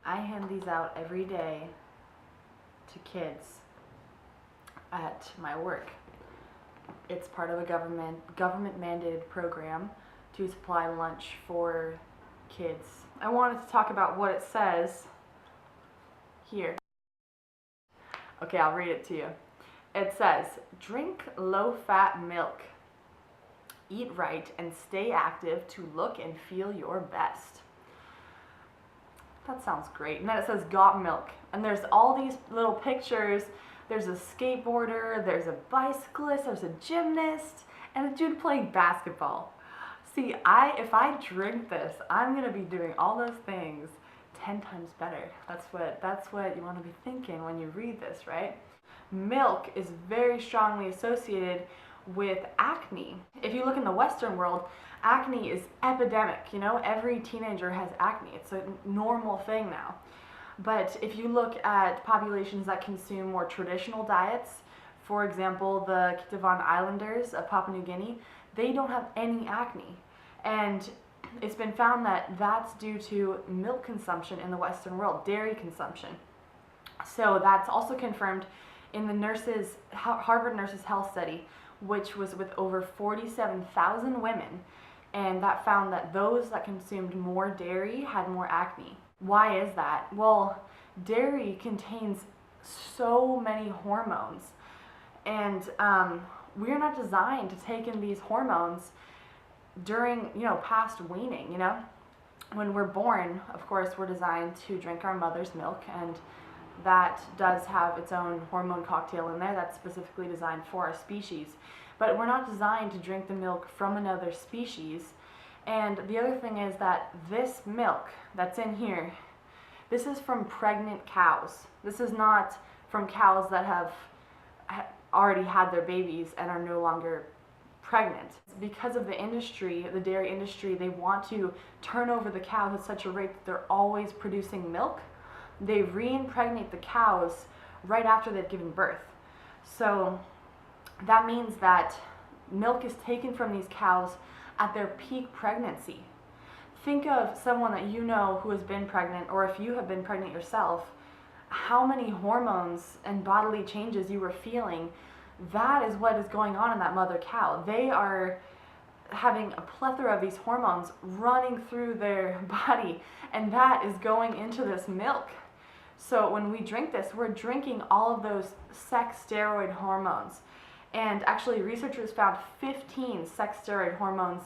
I hand these out every day to kids at my work. It's part of a government mandated program to supply lunch for kids. I wanted to talk about what it says here. Okay, I'll read it to you. It says, drink low-fat milk, eat right, and stay active to look and feel your best. That sounds great. And then it says got milk. And there's all these little pictures. There's a skateboarder, there's a bicyclist, there's a gymnast, and a dude playing basketball. See, if I drink this, I'm gonna be doing all those things 10 times better. That's what you want to be thinking when you read this, right? Milk is very strongly associated with acne. If you look in the Western world, acne is epidemic. You know, every teenager has acne. It's a normal thing now. But if you look at populations that consume more traditional diets, for example, the Kitavan Islanders of Papua New Guinea, they don't have any acne. And it's been found that that's due to milk consumption in the Western world, dairy consumption. So that's also confirmed in the Harvard Nurses Health Study, which was with over 47,000 women, and that found that those that consumed more dairy had more acne. Why is that? Well, dairy contains so many hormones, and we're not designed to take in these hormones during, past weaning, When we're born, of course, we're designed to drink our mother's milk, and that does have its own hormone cocktail in there that's specifically designed for our species. But we're not designed to drink the milk from another species. And the other thing is that this milk that's in here, this is from pregnant cows. This is not from cows that have already had their babies and are no longer pregnant. Because of the industry, the dairy industry, they want to turn over the cows at such a rate that they're always producing milk. They re-impregnate the cows right after they've given birth. So that means that milk is taken from these cows at their peak pregnancy. Think of someone that you know who has been pregnant, or if you have been pregnant yourself, how many hormones and bodily changes you were feeling. That is what is going on in that mother cow. They are having a plethora of these hormones running through their body, and that is going into this milk. So when we drink this, we're drinking all of those sex steroid hormones. And actually, researchers found 15 sex steroid hormones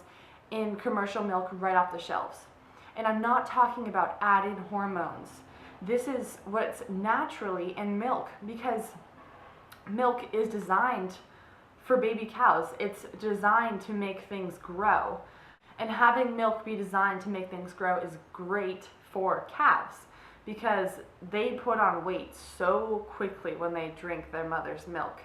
in commercial milk right off the shelves. And I'm not talking about added hormones. This is what's naturally in milk, because milk is designed for baby cows. It's designed to make things grow. And having milk be designed to make things grow is great for calves, because they put on weight so quickly when they drink their mother's milk,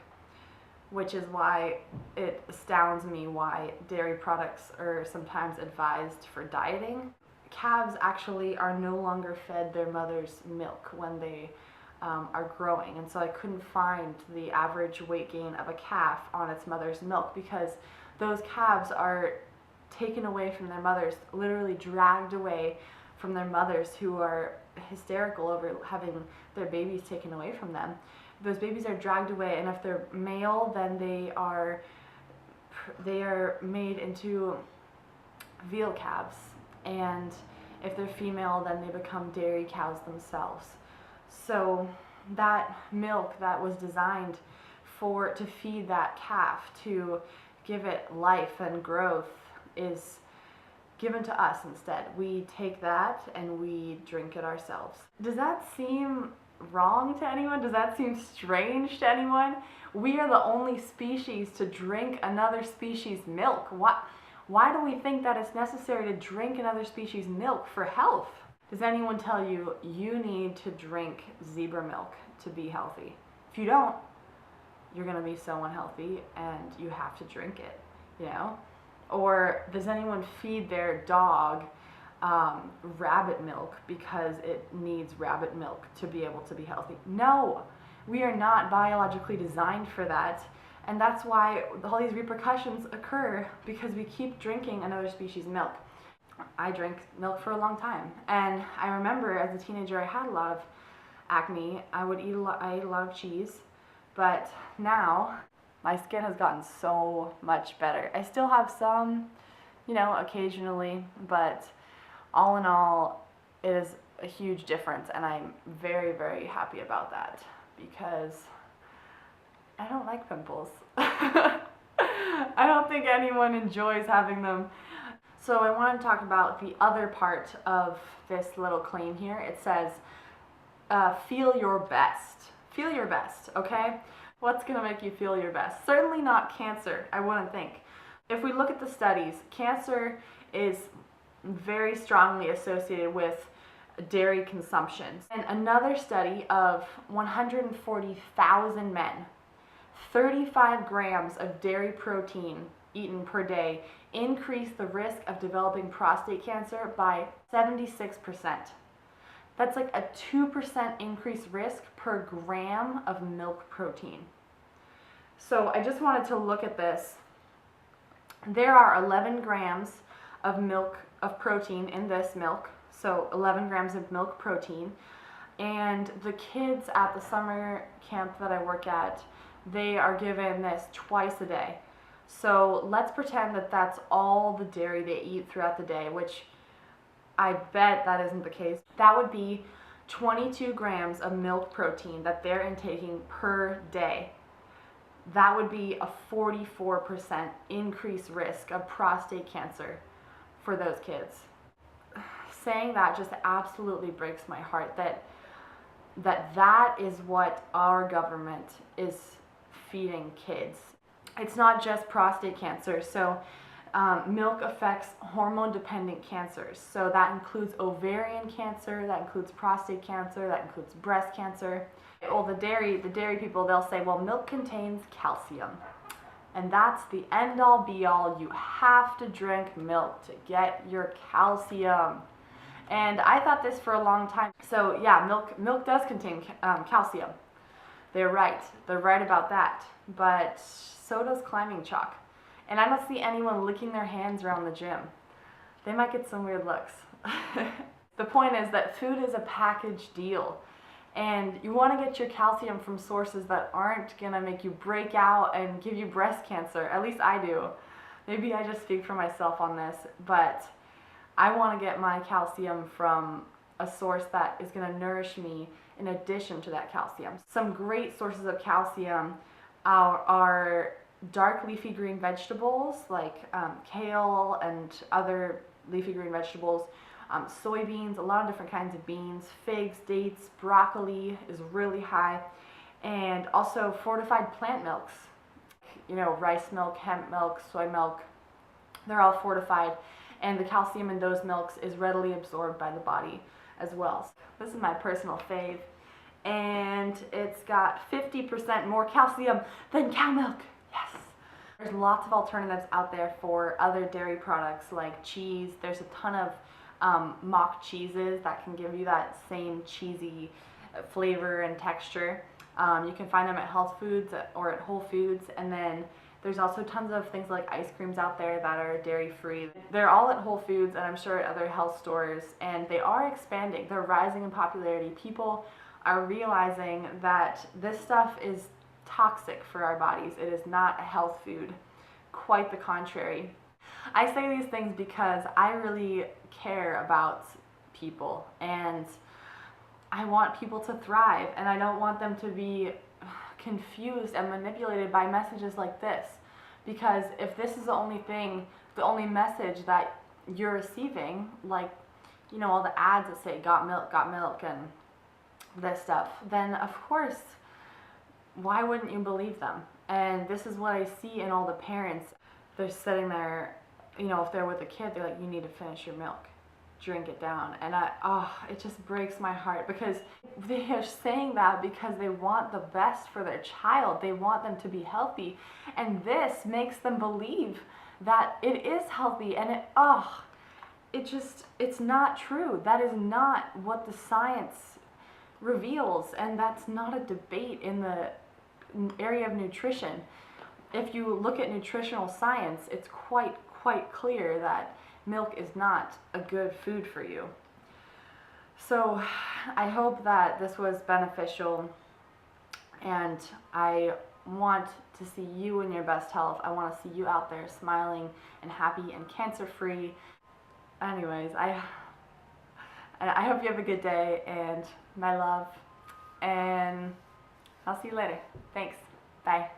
which is why it astounds me why dairy products are sometimes advised for dieting. Calves actually are no longer fed their mother's milk when they are growing, and so I couldn't find the average weight gain of a calf on its mother's milk, because those calves are taken away from their mothers, literally dragged away from their mothers, who are hysterical over having their babies taken away from them. Those babies are dragged away, and if they're male, then they are made into veal calves, and if they're female, then they become dairy cows themselves. So that milk that was designed to feed that calf, to give it life and growth, is given to us instead. We take that and we drink it ourselves. Does that seem wrong to anyone? Does that seem strange to anyone? We are the only species to drink another species' milk. Why do we think that it's necessary to drink another species' milk for health? Does anyone tell you you need to drink zebra milk to be healthy? If you don't, you're going to be so unhealthy and you have to drink it, Or does anyone feed their dog rabbit milk because it needs rabbit milk to be able to be healthy? No, we are not biologically designed for that. And that's why all these repercussions occur, because we keep drinking another species' milk. I drank milk for a long time. And I remember as a teenager I had a lot of acne. I ate a lot of cheese, but now my skin has gotten so much better. I still have some, occasionally, but all in all, it is a huge difference, and I'm very, very happy about that because I don't like pimples. I don't think anyone enjoys having them. So I want to talk about the other part of this little claim here. It says, feel your best. Feel your best, okay? What's going to make you feel your best? Certainly not cancer, I wouldn't think. If we look at the studies, cancer is very strongly associated with dairy consumption. And another study of 140,000 men, 35 grams of dairy protein eaten per day increased the risk of developing prostate cancer by 76%. That's like a 2% increased risk per gram of milk protein. So I just wanted to look at this. There are 11 grams of protein in this milk, so 11 grams of milk protein. And the kids at the summer camp that I work at, they are given this twice a day. So let's pretend that that's all the dairy they eat throughout the day, which I bet that isn't the case. That would be 22 grams of milk protein that they're intaking per day. That would be a 44% increased risk of prostate cancer for those kids. Saying that just absolutely breaks my heart that is what our government is feeding kids. It's not just prostate cancer. So milk affects hormone-dependent cancers. So that includes ovarian cancer, that includes prostate cancer, that includes breast cancer. Well, the dairy people, they'll say, well, milk contains calcium. And that's the end-all be-all. You have to drink milk to get your calcium. And I thought this for a long time. So yeah, milk does contain calcium. They're right. They're right about that. But so does climbing chalk. And I don't see anyone licking their hands around the gym. They might get some weird looks. The point is that food is a package deal. And you want to get your calcium from sources that aren't going to make you break out and give you breast cancer. At least I do. Maybe I just speak for myself on this, but I want to get my calcium from a source that is going to nourish me in addition to that calcium. Some great sources of calcium are dark leafy green vegetables like kale and other leafy green vegetables, soybeans, a lot of different kinds of beans, figs, dates, broccoli is really high, and also fortified plant milks, rice milk, hemp milk, soy milk, they're all fortified, and the calcium in those milks is readily absorbed by the body as well. This is my personal fave, and it's got 50% more calcium than cow milk. Yes! There's lots of alternatives out there for other dairy products like cheese. There's a ton of mock cheeses that can give you that same cheesy flavor and texture. You can find them at health foods or at Whole Foods, and then there's also tons of things like ice creams out there that are dairy free. They're all at Whole Foods and I'm sure at other health stores, and they are expanding. They're rising in popularity. People are realizing that this stuff is toxic for our bodies. It is not a health food. Quite the contrary. I say these things because I really care about people and I want people to thrive, and I don't want them to be confused and manipulated by messages like this, because if this is the only message that you're receiving, like all the ads that say got milk and this stuff, then of course why wouldn't you believe them? And this is what I see in all the parents. They're sitting there, if they're with a kid, they're like, you need to finish your milk, drink it down. And it just breaks my heart, because they are saying that because they want the best for their child. They want them to be healthy. And this makes them believe that it is healthy, and it's not true. That is not what the science reveals, and that's not a debate in the area of nutrition. If you look at nutritional science, it's quite clear that milk is not a good food for you. So I hope that this was beneficial, and I want to see you in your best health. I want to see you out there smiling and happy and cancer-free. Anyways, I hope you have a good day, and my love, and I'll see you later. Thanks. Bye.